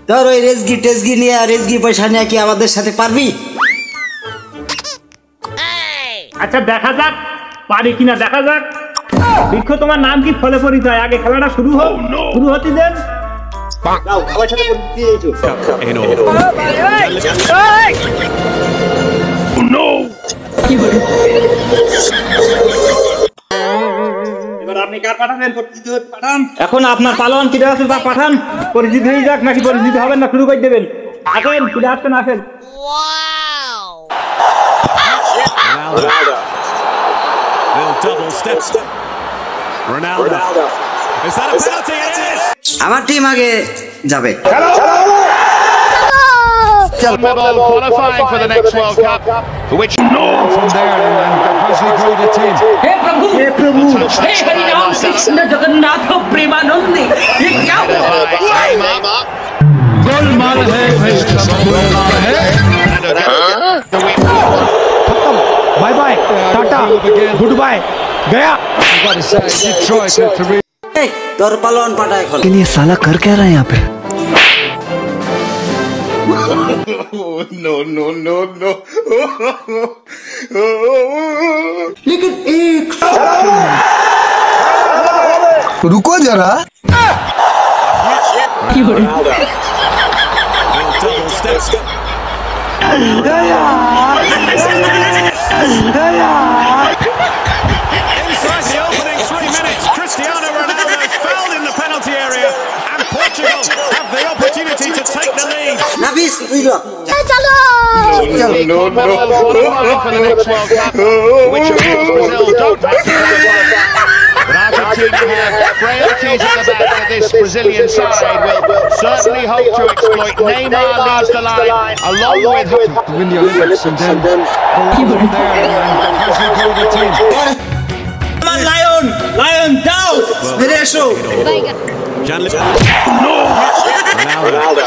তোর ওই রেজগি টেজগি নিয়ে রেজগি পয়সা নিয়ে কি আমাদের সাথে পারবি? আচ্ছা দেখা যাক পারি কিনা, দেখা যাক। বৃক্ষ তোমার নাম কি, ফলে পরিচয়, আগে খেলাটা শুরু হোক। শুরু হতে দেন। এখন আপনার পালন কিটা আছে তা পাঠান, পরিচিত হয়ে যাক নাকি পরিচিত হবেন না শুরু করে দেবেন। আসেন কিটা আসছেন, আসেন। আমার টিম আগে যাবে। qualifying for the next World Cup, which from there and gradually grew the team. हे प्रभु, हे हरि राम कृष्ण जगन्नाथ प्रेमानंदी, ये क्या हुआ? गोलमाल है गोलमाल है। Bye bye tata good bye गया। তোর পালন পাঠা এখন। लेकिन ये साला कर क्या रहा है यहाँ पे? No. लेकिन एक रुको जरा। Inside the opening 3 minutes, Cristiano Ronaldo fouled in the penalty area, and Portugal have the opportunity to take the lead. নাবিস বুঝলো। No. For the next World Cup, which of course Brazil don't have to worry about. But Argentina have frailties at the back of this Brazilian side will certainly hope to exploit. Neymar leads the line along with To win the Olympics and then go from there and gradually grow the team. Lion যাও, ফিরে এসো। Ronaldo.